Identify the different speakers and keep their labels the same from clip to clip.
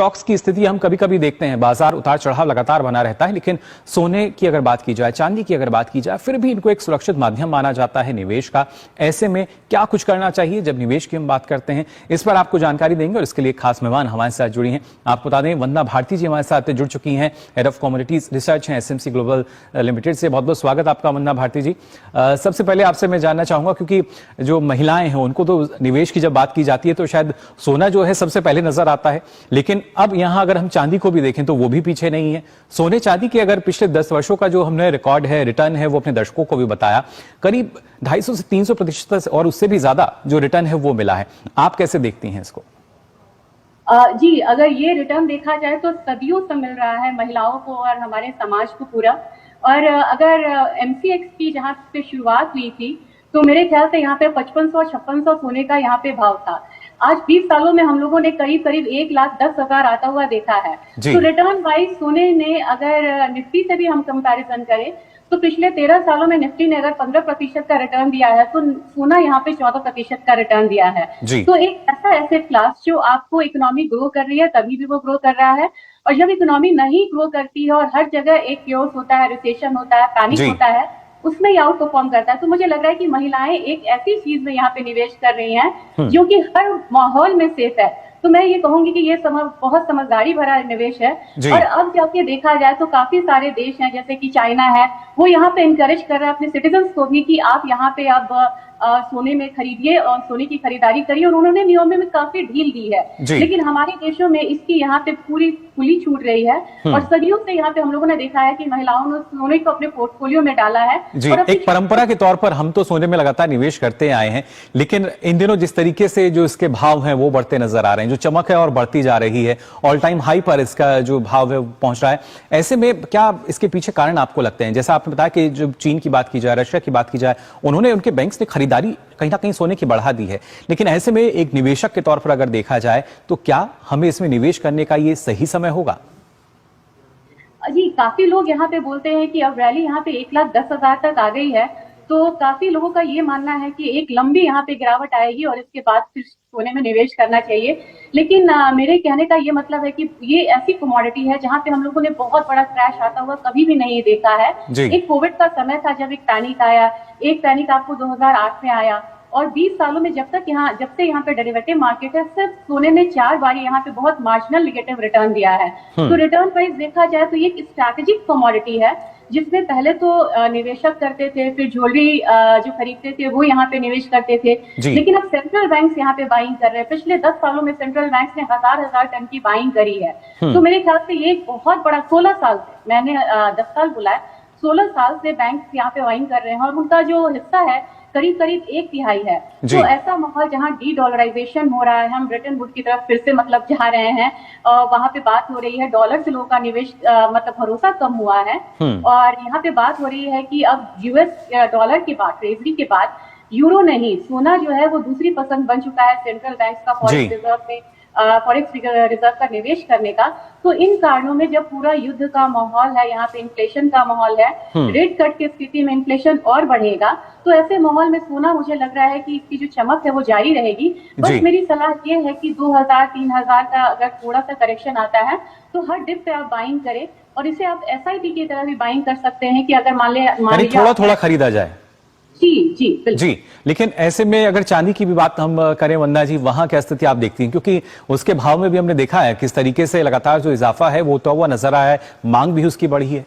Speaker 1: Stocks की स्थिति हम कभी कभी देखते हैं, बाजार उतार चढ़ाव लगातार बना रहता है, लेकिन सोने की अगर बात की जाए, चांदी की अगर बात की जाए, फिर भी इनको एक सुरक्षित माध्यम माना जाता है निवेश का। ऐसे में क्या कुछ करना चाहिए जब निवेश की हम बात करते हैं, इस पर आपको जानकारी देंगे और इसके लिए खास मेहमान हमारे साथ जुड़ी हैं। आपको बता दें, वंदना भारती जी हमारे साथ जुड़ चुकी हैं, हेड ऑफ कमोडिटीज रिसर्च हैं एसएमसी ग्लोबल लिमिटेड से। बहुत बहुत स्वागत आपका वंदना भारती जी। सबसे पहले आपसे मैं जानना चाहूंगा, क्योंकि जो महिलाएं हैं उनको तो निवेश की जब बात की जाती है तो शायद सोना जो है सबसे पहले नजर आता है, लेकिन अब यहां अगर हम चांदी को भी देखें तो वो भी पीछे नहीं है। सोने चांदी के अगर पिछले 10 वर्षों का जो हमने रिकॉर्ड है, रिटर्न है, वो अपने दर्शकों को भी बताया, करीब 250 से 300% और उससे भी ज्यादा जो रिटर्न है वो मिला है। आप कैसे देखती हैं इसको?
Speaker 2: जी, अगर ये रिटर्न देखा जाए तो सदियों से मिल रहा है महिलाओं को और हमारे समाज को पूरा। और अगर एमसीएक्स की जहां पे शुरुआत हुई थी तो मेरे ख्याल से यहाँ पे 5500-5600 सोने का यहाँ पे भाव था। आज 20 सालों में हम लोगों ने करीब 1,10,000 आता हुआ देखा है। तो रिटर्न वाइज सोने ने, अगर निफ्टी से भी हम कंपैरिजन करें तो पिछले 13 सालों में निफ्टी ने अगर 15% का रिटर्न दिया है तो सोना यहाँ पे 14% का रिटर्न दिया है। तो एक ऐसा एसेट क्लास जो आपको इकोनॉमी ग्रो कर रही है तभी भी वो ग्रो कर रहा है, और जब इकोनॉमी नहीं ग्रो करती है और हर जगह एक क्योस होता है, रिसेशन होता है, पैनिक होता है, उसमें आउट परफॉर्म करता है। तो मुझे लग रहा है कि महिलाएं एक ऐसी चीज में यहाँ पे निवेश कर रही हैं जो कि हर माहौल में सेफ है। तो मैं ये कहूंगी कि ये बहुत समझदारी भरा निवेश है। और अब जाके देखा जाए तो काफी सारे देश हैं, जैसे कि चाइना है, वो यहाँ पे इनकरेज कर रहा है अपने सिटीजन्स को भी कि आप यहाँ पे अब सोने में खरीदिए और सोने की खरीदारी करिए, और उन्होंने नियमों में काफी ढील दी है। लेकिन हमारे देशों में इसकी यहाँ पे पूरी खुली छूट रही है। और सदियों से यहाँ पे हम लोगों ने देखा है कि महिलाओं ने सोने को अपने पोर्टफोलियो में डाला है।
Speaker 1: जी, एक परंपरा के तौर पर हम तो सोने में लगातार निवेश करते आए हैं, लेकिन इन दिनों जिस तरीके से जो इसके भाव हैं वो बढ़ते नजर आ रहे हैं, जो चमक है और बढ़ती जा रही है, ऑल टाइम हाई पर इसका जो भाव है पहुंच रहा है। ऐसे में क्या इसके पीछे कारण आपको लगते हैं? जैसा आपने बताया कि जो चीन की बात की जाए, रशिया की बात की जाए, उन्होंने, उनके बैंक्स ने खरीदारी कहीं ना कहीं सोने की बढ़ा दी है, लेकिन ऐसे में एक निवेशक के तौर पर अगर देखा जाए तो क्या हमें इसमें निवेश करने का ये सही समय होगा?
Speaker 2: जी, काफी लोग यहाँ पे बोलते हैं कि अब रैली यहाँ पे 1,10,000 तक आ गई है, तो काफी लोगों का ये मानना है कि एक लंबी यहाँ पे गिरावट आएगी और इसके बाद फिर सोने में निवेश करना चाहिए। लेकिन मेरे कहने का ये मतलब है कि ये ऐसी कमोडिटी है जहाँ पे हम लोगों ने बहुत बड़ा क्रैश आता हुआ कभी भी नहीं देखा है। एक कोविड का समय था जब एक पैनिक आया, एक पैनिक आपको 2008 में आया, और 20 सालों में जब से यहाँ पे डेरिवेटिव मार्केट है, सिर्फ सोने ने 4 बार यहाँ पे बहुत मार्जिनल नेगेटिव रिटर्न दिया है। तो रिटर्न वाइज देखा जाए तो ये एक स्ट्रैटेजिक कमोडिटी है जिसमें पहले तो निवेशक करते थे, फिर ज्वेलरी जो खरीदते थे वो यहाँ पे निवेश करते थे, लेकिन अब सेंट्रल बैंक्स यहाँ पे बाइंग कर रहे हैं। पिछले 10 सालों में सेंट्रल बैंक्स ने हजार टन की बाइंग करी है। तो मेरे ख्याल से ये एक बहुत बड़ा, 16 साल से, मैंने 10 साल बोला है, 16 साल से बैंक यहाँ पे बाइंग कर रहे हैं और उनका जो हिस्सा है करीब 1/3 है। तो ऐसा माहौल जहां डी डॉलराइजेशन हो रहा है, हम ब्रिटेन वुड की तरफ फिर से जा रहे हैं, वहां पे बात हो रही है डॉलर से लोगों का निवेश भरोसा कम हुआ है, और यहाँ पे बात हो रही है कि अब यूएस डॉलर के बाद, ट्रेजरी के बाद यूरो नहीं, सोना जो है वो दूसरी पसंद बन चुका है सेंट्रल बैंक का फॉरेक्स रिजर्व में, फॉरेक्स रिजर्व का निवेश करने का। तो इन कारणों में जब पूरा युद्ध का माहौल है, यहाँ पे इन्फ्लेशन का माहौल है, रेट कट की स्थिति में इन्फ्लेशन और बढ़ेगा, तो ऐसे माहौल में सोना, मुझे लग रहा है कि इसकी जो चमक है वो जारी रहेगी। बस मेरी सलाह ये है कि 2,000-3,000 का अगर थोड़ा सा करेक्शन आता है तो हर डिप पे आप बाइंग करें, और इसे आप एसआईपी की तरह भी बाइंग कर सकते हैं कि अगर मान लीजिए
Speaker 1: थोड़ा थोड़ा खरीदा जाए।
Speaker 2: जी,
Speaker 1: लेकिन ऐसे में अगर चांदी की भी बात हम करें वंदना जी, वहां क्या स्थिति आप देखती हैं? क्योंकि उसके भाव में भी हमने देखा है किस तरीके से लगातार जो इजाफा है वो तो हुआ नजर आया है, मांग भी उसकी बढ़ी है।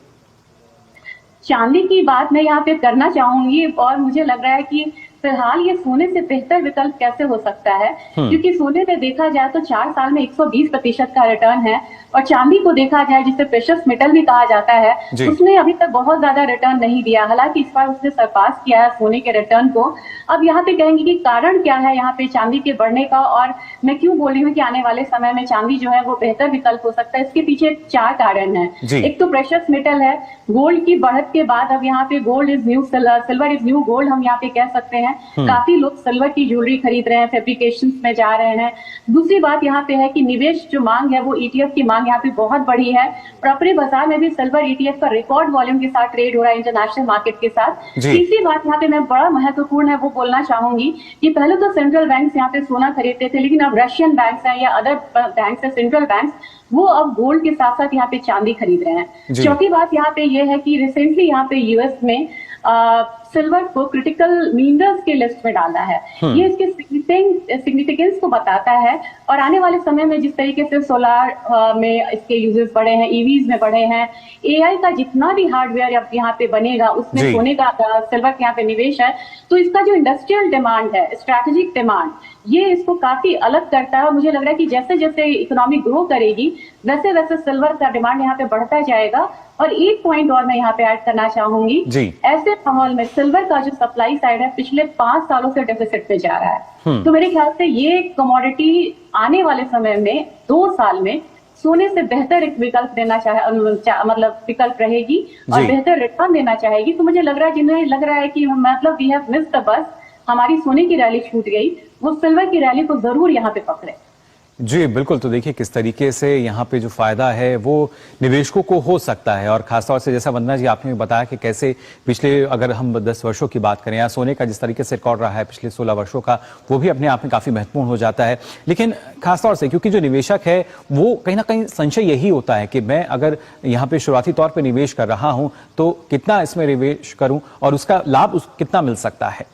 Speaker 2: चांदी की बात मैं यहाँ पे करना चाहूंगी, और मुझे लग रहा है कि फिलहाल ये सोने से बेहतर विकल्प कैसे हो सकता है, क्योंकि सोने में देखा जाए तो 4 साल में 120% का रिटर्न है, और चांदी को देखा जाए जिसे प्रेशियस मेटल भी कहा जाता है, उसने अभी तक बहुत ज्यादा रिटर्न नहीं दिया। हालांकि इस बार उसने सरपास किया है सोने के रिटर्न को। अब यहाँ पे कहेंगे कि कारण क्या है यहाँ पे चांदी के बढ़ने का, और मैं क्यों बोल रही हूँ कि आने वाले समय में चांदी जो है वो बेहतर विकल्प हो सकता है। इसके पीछे 4 कारण है। एक तो प्रेशियस मेटल है, गोल्ड की बढ़त के बाद अब यहाँ पे gold is new silver is new gold हम यहाँ पे कह सकते हैं। हैं, काफी लोग सिल्वर की ज्वेलरी खरीद रहे हैं, फैब्रिकेशंस में जा रहे हैं। दूसरी बात यहाँ पे है कि निवेश जो मांग है वो ईटीएफ की मांग यहाँ पे बहुत बड़ी है। प्रॉपर्टी बाजार में भी सिल्वर ईटीएफ का रिकॉर्ड वॉल्यूम के साथ ट्रेड हो रहा है इंटरनेशनल मार्केट के साथ। तीसरी बात यहाँ पे मैं बड़ा महत्वपूर्ण है वो बोलना चाहूंगी कि पहले तो सेंट्रल बैंक यहाँ पे सोना खरीदते थे, लेकिन अब रशियन बैंक है या अदर बैंक है, सेंट्रल बैंक, वो अब गोल्ड के साथ साथ यहाँ पे चांदी खरीद रहे हैं। चौथी बात यहाँ पे ये है कि रिसेंटली यहाँ पे यूएस में सिल्वर को क्रिटिकल मिनरल्स के लिस्ट में डाला है। ये इसके सिग्निफिकेंस को बताता है और आने वाले समय में जिस तरीके से सोलार में इसके यूजेस बढ़े हैं, ईवीज में बढ़े हैं, एआई का जितना भी हार्डवेयर अब यहाँ पे बनेगा उसमें सोने का सिल्वर के यहाँ पे निवेश है, तो इसका जो इंडस्ट्रियल डिमांड है, स्ट्रैटेजिक डिमांड, ये इसको काफी अलग करता है। और मुझे लग रहा है कि जैसे जैसे इकोनॉमी ग्रो करेगी वैसे वैसे सिल्वर का डिमांड यहाँ पे बढ़ता जाएगा। और एक पॉइंट और मैं यहाँ पे ऐड करना चाहूंगी, ऐसे माहौल में सिल्वर का जो सप्लाई साइड है पिछले 5 सालों से डेफिसिट पे जा रहा है। तो मेरे ख्याल से ये कमोडिटी आने वाले समय में 2 साल में सोने से बेहतर एक विकल्प देना मतलब विकल्प रहेगी और बेहतर रिटर्न देना चाहेगी। तो मुझे लग रहा है जिन्हें लग रहा है कि मतलब we have missed the bus, हमारी सोने की रैली छूट गई, वो सिल्वर की रैली को जरूर यहाँ पे पकड़े।
Speaker 1: जी बिल्कुल। तो देखिए किस तरीके से यहाँ पे जो फायदा है वो निवेशकों को हो सकता है, और खासतौर से जैसा वंदना जी आपने बताया कि कैसे पिछले अगर हम 10 वर्षों की बात करें या सोने का जिस तरीके से रिकॉर्ड रहा है पिछले 16 वर्षों का, वो भी अपने आप में काफी महत्वपूर्ण हो जाता है। लेकिन खासतौर से क्योंकि जो निवेशक है वो कहीं ना कहीं संशय यही होता है कि मैं अगर यहाँ पे शुरुआती तौर पर निवेश कर रहा हूं तो कितना इसमें निवेश करूं और उसका लाभ कितना मिल सकता है।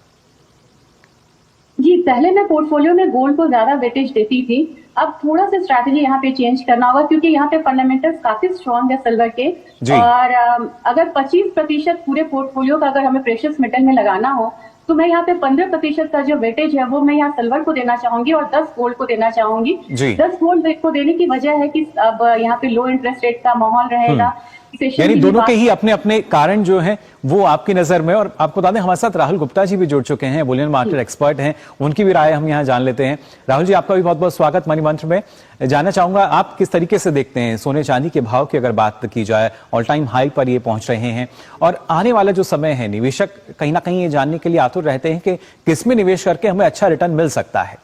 Speaker 2: जी, पहले मैं पोर्टफोलियो में गोल्ड को ज्यादा वेटेज देती थी, अब थोड़ा सा स्ट्रैटेजी यहाँ पे चेंज करना होगा क्योंकि यहाँ पे फंडामेंटल्स काफी स्ट्रांग है सिल्वर के। और अगर 25% पूरे पोर्टफोलियो का अगर हमें प्रेशियस मेटल में लगाना हो तो मैं यहाँ पे 15% का जो वेटेज है वो मैं यहाँ सिल्वर को देना चाहूंगी और 10 गोल्ड को देना चाहूंगी। 10 गोल्ड को देने की वजह है कि अब यहाँ पे लो इंटरेस्ट रेट का माहौल रहेगा,
Speaker 1: यानी दोनों के ही अपने अपने कारण जो हैं वो आपकी नजर में। और आपको बता दें हमारे साथ राहुल गुप्ता जी भी जुड़ चुके हैं, बुलियन मार्केट एक्सपर्ट हैं, उनकी भी राय हम यहाँ जान लेते हैं। राहुल जी आपका भी बहुत बहुत स्वागत मनी मंत्र में। जानना चाहूंगा आप किस तरीके से देखते हैं सोने चांदी के भाव की अगर बात की जाए, ऑल टाइम हाई पर ये पहुंच रहे हैं और आने वाला जो समय है निवेशक कहीं ना कहीं ये जानने के लिए आतुर रहते हैं कि किसमें निवेश करके हमें अच्छा रिटर्न मिल सकता है।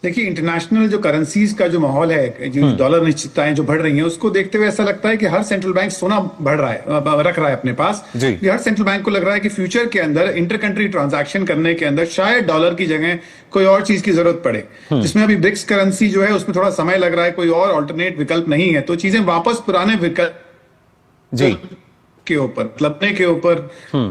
Speaker 3: देखिए इंटरनेशनल जो करेंसीज का जो माहौल है, जो डॉलर निश्चितताएं जो बढ़ रही हैं, उसको देखते हुए ऐसा लगता है कि हर सेंट्रल बैंक सोना बढ़ रहा है, रख रहा है अपने पास। हर सेंट्रल बैंक को लग रहा है कि फ्यूचर के अंदर इंटर कंट्री ट्रांजैक्शन करने के अंदर शायद डॉलर की जगह कोई और चीज की जरूरत पड़े, जिसमें अभी ब्रिक्स करेंसी जो है उसमें थोड़ा समय लग रहा है, कोई और अल्टरनेट विकल्प नहीं है, तो चीजें वापस पुराने विकल्प के ऊपर लपने के ऊपर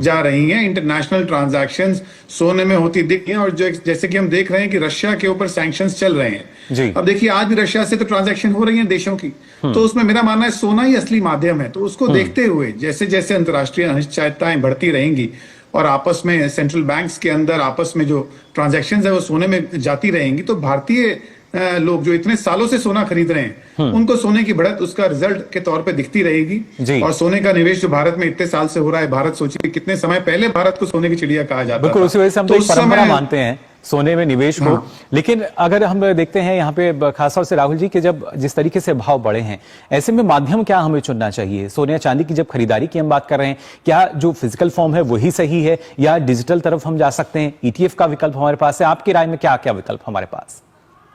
Speaker 3: जा रही हैं। इंटरनेशनल ट्रांजैक्शंस सोने में होती दिख हैं और जो जैसे कि हम देख रहे हैं कि रशिया के ऊपर सैंक्शंस चल रहे हैं। अब देखिए आज भी रशिया से तो ट्रांजैक्शन हो रही हैं देशों की, तो उसमें मेरा मानना है सोना ही असली माध्यम है। तो उसको देखते हुए जैसे जैसे अंतर्राष्ट्रीय अनिश्चितताएं बढ़ती रहेंगी और आपस में सेंट्रल बैंक्स के अंदर आपस में जो ट्रांजैक्शंस है वो सोने में जाती रहेंगी, तो भारतीय लोग जो इतने सालों से सोना खरीद रहे हैं उनको सोने की बढ़त उसका रिजल्ट के तौर पे दिखती रहेगी। और सोने का निवेश जो भारत में इतने साल से हो रहा है, भारत सोचिए कितने समय पहले भारत को सोने की चिड़िया कहा जाता था।
Speaker 1: उसी वजह से हम तो एक परंपरा मानते हैं सोने में निवेश को। लेकिन अगर हम देखते हैं यहाँ पे खासतौर से राहुल जी के जब जिस तरीके से भाव बढ़े हैं, ऐसे में माध्यम क्या हमें चुनना चाहिए? सोने या चांदी की जब खरीदारी की हम बात कर रहे हैं, क्या जो फिजिकल फॉर्म है वही सही है या डिजिटल तरफ हम जा सकते हैं? ईटीएफ का विकल्प हमारे पास है, आपकी राय में क्या क्या विकल्प हमारे पास?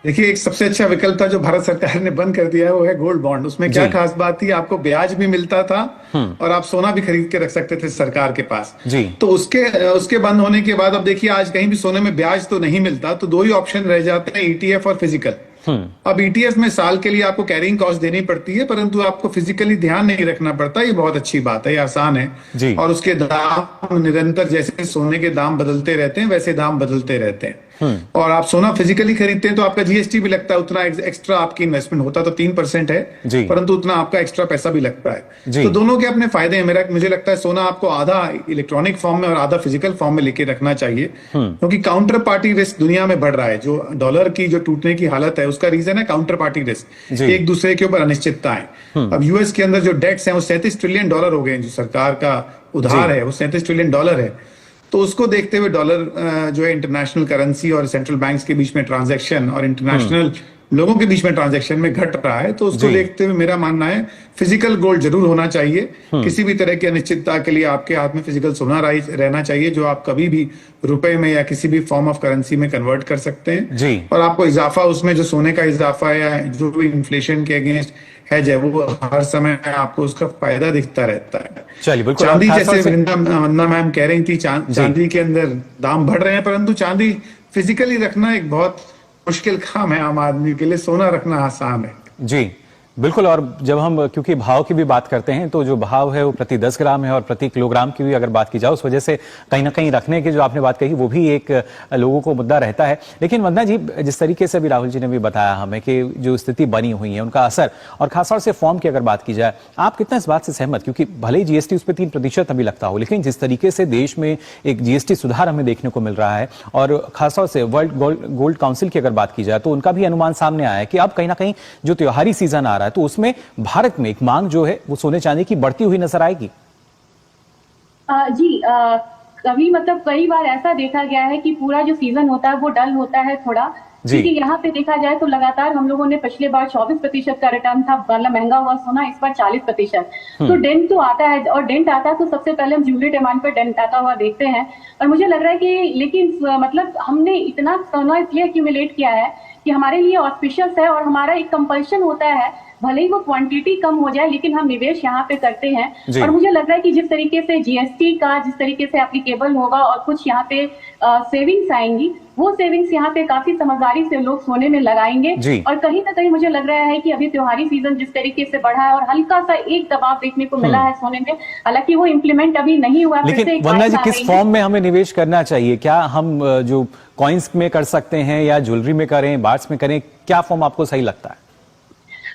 Speaker 3: देखिए एक सबसे अच्छा विकल्प था जो भारत सरकार ने बंद कर दिया है वो है गोल्ड बॉन्ड। उसमें क्या खास बात थी, आपको ब्याज भी मिलता था और आप सोना भी खरीद के रख सकते थे सरकार के पास। तो उसके बंद होने के बाद अब देखिए आज कहीं भी सोने में ब्याज तो नहीं मिलता, तो 2 ही ऑप्शन रह जाते हैं, ईटीएफ और फिजिकल। अब ईटीएफ में साल के लिए आपको कैरिंग कॉस्ट देनी पड़ती है, परंतु आपको फिजिकली ध्यान नहीं रखना पड़ता। ये बहुत अच्छी बात है, ये आसान है और उसके दाम निरंतर जैसे सोने के दाम बदलते रहते हैं वैसे दाम बदलते रहते हैं। और आप सोना फिजिकली खरीदते हैं तो आपका जीएसटी भी लगता है, उतना एक्स्ट्रा आपकी इन्वेस्टमेंट होता तो 3% है, परंतु उतना आपका एक्स्ट्रा पैसा भी लगता है। तो दोनों के अपने फायदे हैं। मुझे लगता है सोना आपको आधा इलेक्ट्रॉनिक फॉर्म में और आधा फिजिकल फॉर्म में लेके रखना चाहिए, क्योंकि काउंटर पार्टी रिस्क दुनिया में बढ़ रहा है। जो डॉलर की जो टूटने की हालत है उसका रीजन है काउंटर पार्टी रिस्क, एक दूसरे के ऊपर अनिश्चितताएं। अब यूएस के अंदर जो डेट्स हैं वो $37 ट्रिलियन हो गए, जो सरकार का उधार है वो $37 ट्रिलियन है। तो उसको देखते हुए डॉलर जो है इंटरनेशनल करेंसी और सेंट्रल बैंक्स के बीच में ट्रांजैक्शन और इंटरनेशनल लोगों के बीच में ट्रांजैक्शन में घट रहा है। तो उसको देखते हुए मेरा मानना है फिजिकल गोल्ड जरूर होना चाहिए। किसी भी तरह की अनिश्चितता के लिए आपके हाथ में फिजिकल सोना रहना चाहिए, जो आप कभी भी रुपए में या किसी भी फॉर्म ऑफ करेंसी में कन्वर्ट कर सकते हैं। और आपको इजाफा उसमें जो सोने का इजाफा है या जो भी इन्फ्लेशन के अगेंस्ट है, जब वो हर समय आपको उसका फायदा दिखता रहता है।
Speaker 1: चलिए बिल्कुल।
Speaker 3: चांदी जैसे वंदना मैम कह रही थी, चांदी के अंदर दाम बढ़ रहे हैं, परंतु चांदी फिजिकली रखना एक बहुत मुश्किल काम है आम आदमी के लिए, सोना रखना आसान है।
Speaker 1: जी बिल्कुल। और जब हम क्योंकि भाव की भी बात करते हैं तो जो भाव है वो प्रति 10 ग्राम है और प्रति किलोग्राम की भी अगर बात की जाए, उस वजह से कहीं ना कहीं रखने की जो आपने बात कही वो भी एक लोगों को मुद्दा रहता है। लेकिन वंदना जी, जिस तरीके से भी राहुल जी ने भी बताया हमें कि जो स्थिति बनी हुई है उनका असर, और खासतौर से फॉर्म की अगर बात की जाए, आप कितना इस बात से सहमत, क्योंकि भले ही जीएसटी उस पर 3% अभी लगता हो, लेकिन जिस तरीके से देश में एक जीएसटी सुधार हमें देखने को मिल रहा है, और खासतौर से वर्ल्ड गोल्ड काउंसिल की अगर बात की जाए तो उनका भी अनुमान सामने आया है कि अब कहीं ना कहीं जो त्योहारी सीजन आ रहा है तो उसमें भारत में एक मांग जो है वो सोने चांदी की बढ़ती हुई नजर आएगी।
Speaker 2: जी कभी मतलब कई बार ऐसा देखा गया है कि पूरा जो सीजन होता है वो डल होता है थोड़ा, क्योंकि यहाँ पे देखा जाए तो लगातार हम लोगों ने पिछले बार 24% का रिटर्न था, मतलब महंगा हुआ सोना, इस बार 40%। तो डेंट तो आता है, और डेंट आता है तो सबसे पहले हम ज्वेलरी डिमांड पे डेंट आता हुआ देखते हैं। और मुझे लग रहा है कि लेकिन मतलब हमने इतना सोना इसलिए एक्यूमुलेट किया है कि हमारे लिए ऑस्पिशियस है, और हमारा एक कंपल्शन होता है, भले ही वो क्वांटिटी कम हो जाए लेकिन हम निवेश यहाँ पे करते हैं। और मुझे लग रहा है कि जिस तरीके से जीएसटी का जिस तरीके से एप्लीकेबल होगा और कुछ यहाँ पे सेविंग्स आएंगी, वो सेविंग्स यहाँ पे काफी समझदारी से लोग सोने में लगाएंगे। और कहीं ना कहीं मुझे लग रहा है कि अभी त्योहारी सीजन जिस तरीके से बढ़ा है और हल्का सा एक दबाव देखने को मिला है सोने में, हालांकि वो इम्प्लीमेंट अभी नहीं हुआ।
Speaker 1: लेकिन वंदना जी, किस फॉर्म में हमें निवेश करना चाहिए? क्या हम जो कॉइन्स में कर सकते हैं या ज्वेलरी में करें, बार्स में करें, क्या फॉर्म आपको सही लगता है?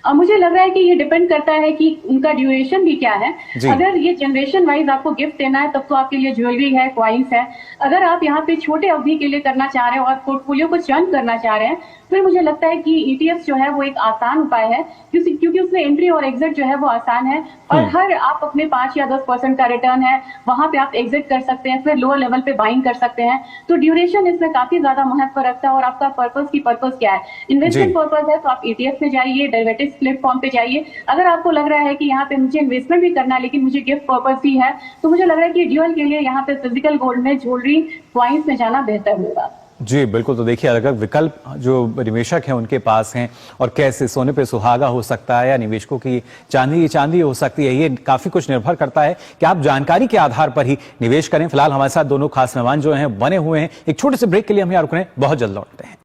Speaker 2: मुझे लग रहा है कि ये डिपेंड करता है कि उनका ड्यूरेशन भी क्या है। अगर ये जनरेशन वाइज आपको गिफ्ट देना है तब तो आपके लिए ज्वेलरी है, कॉइन्स है। अगर आप यहाँ पे छोटे अवधि के लिए करना चाह रहे हैं और पोर्टफोलियो को चर्न करना चाह रहे हैं, फिर मुझे लगता है कि ईटीएफ जो है वो एक आसान उपाय है, क्योंकि उसमें एंट्री और एग्जिट जो है वो आसान है, और हर आप अपने 5 या 10% का रिटर्न है वहां पे आप एग्जिट कर सकते हैं, फिर लोअर लेवल पे बाइंग कर सकते हैं। तो ड्यूरेशन इसमें काफी ज्यादा महत्व रखता है। और आपका पर्पस क्या है? इन्वेस्टमेंट पर्पस है तो आप ईटीएफ में जाइए, डेरिवेटिव प्लेटफॉर्म पे जाइए। अगर आपको लग रहा है कि यहाँ पे मुझे इन्वेस्टमेंट भी करना है लेकिन मुझे गिफ्ट पर्पस भी है, तो मुझे लग रहा है कि ड्यूअल के लिए यहाँ पे फिजिकल गोल्ड में, ज्वेलरी, कॉइन्स में जाना बेहतर होगा।
Speaker 1: जी बिल्कुल। तो देखिए, अगर विकल्प जो निवेशक हैं उनके पास हैं, और कैसे सोने पे सुहागा हो सकता है या निवेशकों की चांदी हो सकती है, ये काफी कुछ निर्भर करता है कि आप जानकारी के आधार पर ही निवेश करें। फिलहाल हमारे साथ दोनों खास मेहमान जो हैं बने हुए हैं। एक छोटे से ब्रेक के लिए हम यहाँ रुक रहे हैं, बहुत जल्द लौटते हैं।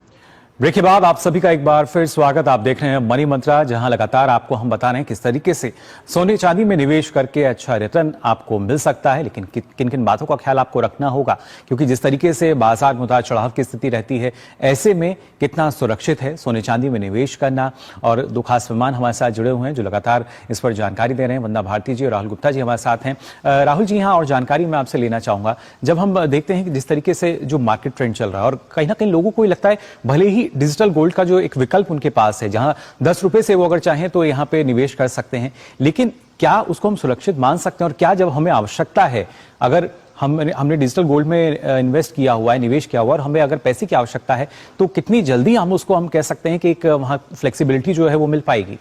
Speaker 1: ब्रेक के बाद आप सभी का एक बार फिर स्वागत। आप देख रहे हैं मनी मंत्रा, जहां लगातार आपको हम बता रहे हैं किस तरीके से सोने चांदी में निवेश करके अच्छा रिटर्न आपको मिल सकता है, लेकिन किन किन बातों का ख्याल आपको रखना होगा, क्योंकि जिस तरीके से बाजार में उतार चढ़ाव की स्थिति रहती है, ऐसे में कितना सुरक्षित है सोने चांदी में निवेश करना। और दो खास मेहमान हमारे साथ जुड़े हुए हैं जो लगातार इस पर जानकारी दे रहे हैं। वंदना भारती जी और राहुल गुप्ता जी हमारे साथ हैं। राहुल जी, यहाँ और जानकारी मैं आपसे लेना चाहूंगा। जब हम देखते हैं कि जिस तरीके से जो मार्केट ट्रेंड चल रहा है, और कहीं ना कहीं लोगों को लगता है भले ही डिजिटल गोल्ड का जो एक विकल्प उनके पास है, जहां 10 रुपए से वो अगर चाहें तो यहां पे निवेश कर सकते हैं, लेकिन क्या उसको हम सुरक्षित मान सकते हैं? और क्या जब हमें आवश्यकता है, अगर हमने डिजिटल गोल्ड में इन्वेस्ट किया हुआ है, निवेश किया हुआ है, और हमें अगर पैसे की आवश्यकता है, तो कितनी जल्दी हम कह सकते हैं कि एक वहां फ्लेक्सिबिलिटी जो है वो मिल पाएगी?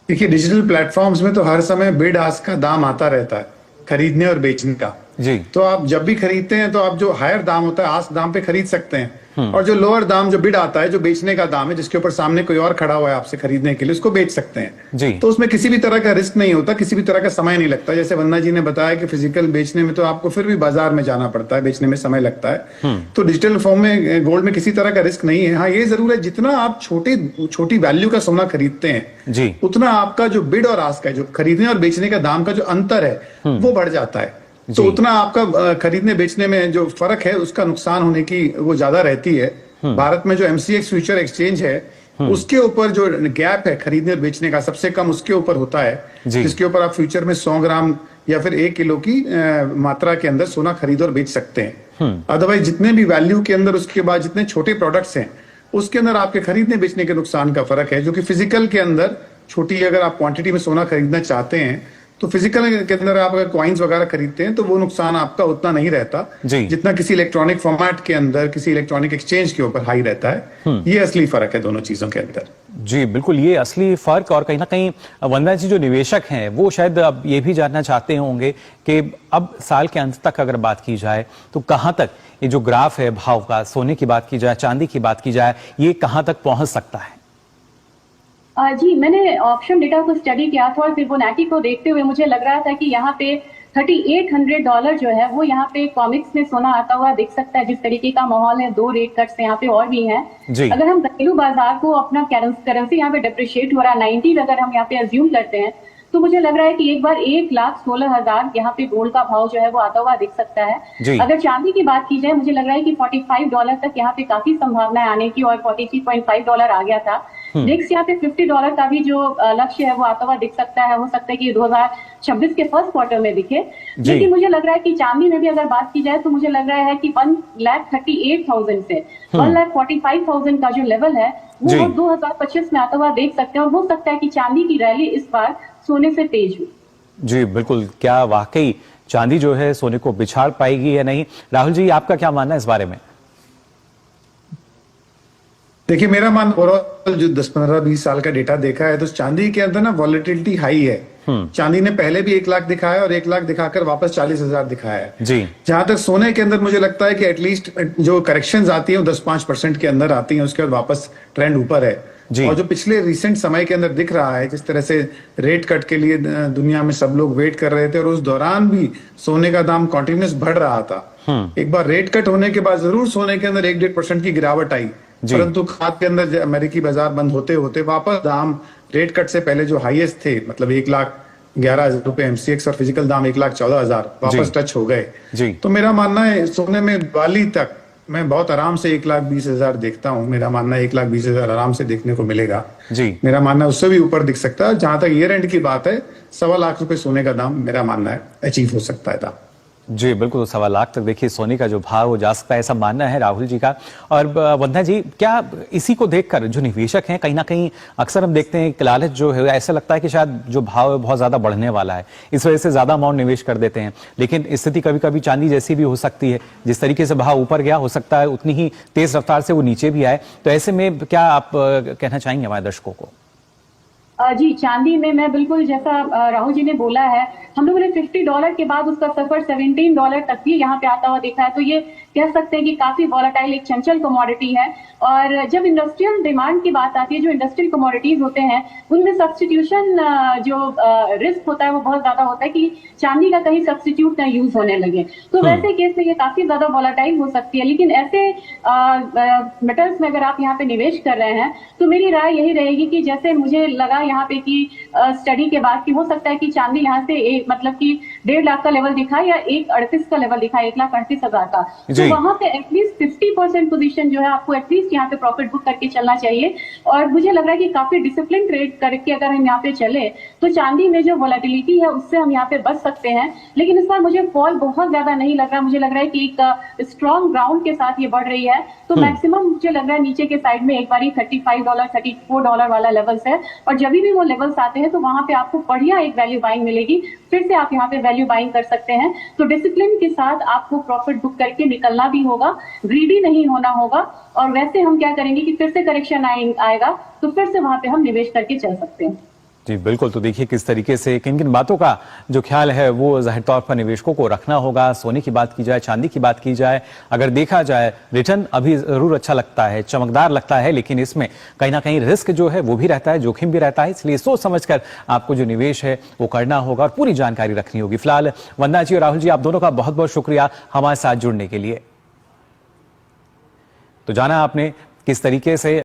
Speaker 3: देखिए, डिजिटल प्लेटफॉर्म्स में तो हर समय बिड आस्क का दाम आता रहता है, खरीदने और बेचने का।
Speaker 1: जी।
Speaker 3: तो आप जब भी खरीदते हैं तो आप जो हायर दाम होता है आस्क दाम पे खरीद सकते हैं, और जो लोअर दाम जो बिड आता है, जो बेचने का दाम है, जिसके ऊपर सामने कोई और खड़ा हुआ है आपसे खरीदने के लिए, उसको बेच सकते हैं।
Speaker 1: जी।
Speaker 3: तो उसमें किसी भी तरह का रिस्क नहीं होता, किसी भी तरह का समय नहीं लगता। जैसे वंदना जी ने बताया कि फिजिकल बेचने में तो आपको फिर भी बाजार में जाना पड़ता है, बेचने में समय लगता है। तो डिजिटल फॉर्म में, गोल्ड में किसी तरह का रिस्क नहीं है। हाँ, ये जरूर है, जितना आप छोटी वैल्यू का सोना खरीदते हैं
Speaker 1: जी,
Speaker 3: उतना आपका जो बिड और आस्क है, जो खरीदने और बेचने का दाम का जो अंतर है वो बढ़ जाता है। तो उतना आपका खरीदने बेचने में जो फर्क है उसका नुकसान होने की वो ज्यादा रहती है। भारत में जो एमसीएक्स फ्यूचर एक्सचेंज है, उसके ऊपर जो गैप है खरीदने और बेचने का, सबसे कम उसके ऊपर होता है, जिसके ऊपर आप फ्यूचर में 100 ग्राम या फिर 1 किलो की मात्रा के अंदर सोना खरीद और बेच सकते हैं। अदरवाइज जितने भी वैल्यू के अंदर उसके बाद जितने छोटे प्रोडक्ट्स हैं, उसके अंदर आपके खरीदने बेचने के नुकसान का फर्क है, जो कि फिजिकल के अंदर छोटी अगर आप क्वांटिटी में सोना खरीदना चाहते हैं तो फिजिकल के अंदर आप अगर कॉइन्स वगैरह खरीदते हैं तो वो नुकसान आपका उतना नहीं रहता जितना किसी इलेक्ट्रॉनिक फॉर्मेट के अंदर, किसी इलेक्ट्रॉनिक एक्सचेंज के ऊपर हाई रहता है। ये असली फर्क है दोनों चीजों के अंदर।
Speaker 1: जी बिल्कुल, ये असली फर्क। और कहीं ना कहीं वंदना जी, जो निवेशक हैं वो शायद अब ये भी जानना चाहते होंगे कि अब साल के अंत तक अगर बात की जाए तो कहां तक ये जो ग्राफ है भाव का, सोने की बात की जाए, चांदी की बात की जाए, ये कहां तक पहुंच सकता है?
Speaker 2: जी, मैंने ऑप्शन डेटा को स्टडी किया था और फिबोनाची को देखते हुए मुझे लग रहा था कि यहाँ पे $3,800 जो है वो यहाँ पे कॉमिक्स में सोना आता हुआ दिख सकता है। जिस तरीके का माहौल है, 2 रेट कट्स यहाँ पे और भी हैं। अगर हम घरेलू बाजार को, अपना करेंसी यहाँ पे डिप्रिशिएट हो रहा है 90 अगर हम यहाँ पे अज्यूम करते हैं, तो मुझे लग रहा है कि एक बार 1,16,000 यहाँ पे गोल्ड का भाव जो है वो आता हुआ दिख सकता है। अगर चांदी की बात की जाए, मुझे लग रहा है कि $45 तक यहाँ पे काफी संभावना है आने की, और $43.5 आ गया था। नेक्स्ट यहाँ पे $50 का भी जो लक्ष्य है वो आता हुआ दिख सकता है। हो सकता है कि 2026 के फर्स्ट क्वार्टर में दिखे। लेकिन मुझे लग रहा है कि चांदी में भी अगर बात की जाए तो मुझे लग रहा है कि 1,38,000 से 1,45,000 का जो लेवल है वो 2025 में आता हुआ देख सकते हैं। और हो सकता है कि चांदी की रैली इस बार सोने से तेज हो।
Speaker 1: जी बिल्कुल, क्या वाकई चांदी जो है सोने को बिछाड़ पाएगी या नहीं? राहुल जी, आपका क्या मानना है इस बारे में?
Speaker 3: देखिए, मेरा मान ओवरऑल जो 10, 15, 20 साल का डेटा देखा है तो चांदी के अंदर ना वॉलेटिलिटी हाई है। चांदी ने पहले भी 1 लाख दिखाया और 1 लाख दिखाकर वापस 40,000 दिखाया है। जहां तक सोने के अंदर मुझे लगता है कि एटलीस्ट जो करेक्शंस आती है वो 10-5% के अंदर आती है, उसके बाद वापस ट्रेंड ऊपर है। और जो पिछले रिसेंट समय के अंदर दिख रहा है, जिस तरह से रेट कट के लिए दुनिया में सब लोग वेट कर रहे थे और उस दौरान भी सोने का दाम कॉन्टिन्यूस बढ़ रहा था। एक बार रेट कट होने के बाद जरूर सोने के अंदर 1-1.5% की गिरावट आई, परंतु खाद के अंदर अमेरिकी बाजार बंद होते होते वापस दाम रेट कट से पहले जो हाईएस्ट थे, मतलब 1,11,000 रुपए MCX और फिजिकल दाम 1,14,000 वापस टच हो गए। तो मेरा मानना है सोने में दिवाली तक मैं बहुत आराम से 1,20,000 देखता हूं। मेरा मानना है 1,20,000 आराम से देखने को मिलेगा। मेरा मानना है उससे भी ऊपर दिख सकता है। जहां तक ईयर एंड की बात है, 1.25 लाख रुपए सोने का दाम मेरा मानना है अचीव हो सकता है।
Speaker 1: जी बिल्कुल, 1.25 लाख तक देखिए सोने का जो भाव हो जा सकता है, ऐसा मानना है राहुल जी का। और वंदना जी, क्या इसी को देखकर जो निवेशक हैं, कहीं ना कहीं अक्सर हम देखते हैं कि लालच जो है, ऐसा लगता है कि शायद जो भाव है बहुत ज्यादा बढ़ने वाला है, इस वजह से ज्यादा अमाउंट निवेश कर देते हैं। लेकिन स्थिति कभी कभी चांदी जैसी भी हो सकती है, जिस तरीके से भाव ऊपर गया हो सकता है उतनी ही तेज रफ्तार से वो नीचे भी आए। तो ऐसे में क्या आप कहना चाहेंगे हमारे दर्शकों को?
Speaker 2: जी, चांदी में मैं बिल्कुल जैसा राहुल जी ने बोला है, हम लोगों ने $50 के बाद उसका सफर $17 तक भी यहाँ पे आता हुआ देखा है। तो ये कह सकते हैं कि काफी वॉलेटाइल, एक चंचल कमोडिटी है। और जब इंडस्ट्रियल डिमांड की बात आती है, जो इंडस्ट्रियल कमोडिटीज होते हैं उनमें सब्स्टिट्यूशन जो रिस्क होता है वो बहुत ज्यादा होता है कि चांदी का कहीं सब्स्टिट्यूट ना यूज होने लगे। तो वैसे केस में ये काफी ज्यादा वॉलेटाइल हो सकती है। लेकिन ऐसे मेटल्स में अगर आप यहाँ पे निवेश कर रहे हैं तो मेरी राय यही रहेगी कि जैसे मुझे लगा यहाँ पे कि स्टडी के बाद कि हो सकता है कि चांदी यहाँ से मतलब कि 1.5 लाख का लेवल दिखा या 1,38 का लेवल दिखा, 1,38,000 का। तो वहां पे एटलीस्ट 50% पोजीशन जो है आपको एटलीस्ट यहाँ पे प्रॉफिट बुक करके चलना चाहिए। और मुझे लग रहा है कि काफी डिसिप्लिन ट्रेड करके अगर हम यहाँ पे चले तो चांदी में जो वॉलेटिलिटी है उससे हम यहाँ पे बच सकते हैं। लेकिन इस बार मुझे फॉल बहुत ज्यादा नहीं लग रहा। मुझे लग रहा है कि एक स्ट्रॉन्ग ग्राउंड के साथ ये बढ़ रही है। तो मैक्सिमम मुझे लग रहा है नीचे के साइड में एक बार $35, $34 वाला लेवल्स है। और जब भी वो लेवल्स आते हैं तो वहां पे आपको बढ़िया एक वैल्यू बाइंग मिलेगी, फिर से आप यहाँ पे वैल्यू बाइंग कर सकते हैं। तो डिसिप्लिन के साथ आपको प्रॉफिट बुक करके निकलना भी होगा, ग्रीडी नहीं होना होगा। और वैसे हम क्या करेंगे कि फिर से करेक्शन आएगा तो फिर से वहां पे हम निवेश करके चल सकते हैं।
Speaker 1: जी बिल्कुल, तो देखिए किस तरीके से किन किन बातों का जो ख्याल है वो जाहिर तौर पर निवेशकों को रखना होगा। सोने की बात की जाए, चांदी की बात की जाए, अगर देखा जाए रिटर्न अभी जरूर अच्छा लगता है, चमकदार लगता है, लेकिन इसमें कहीं ना कहीं रिस्क जो है वो भी रहता है, जोखिम भी रहता है। इसलिए सोच समझकर आपको जो निवेश है वो करना होगा और पूरी जानकारी रखनी होगी। फिलहाल वंदना जी और राहुल जी, आप दोनों का बहुत बहुत शुक्रिया हमारे साथ जुड़ने के लिए। तो जाना आपने किस तरीके से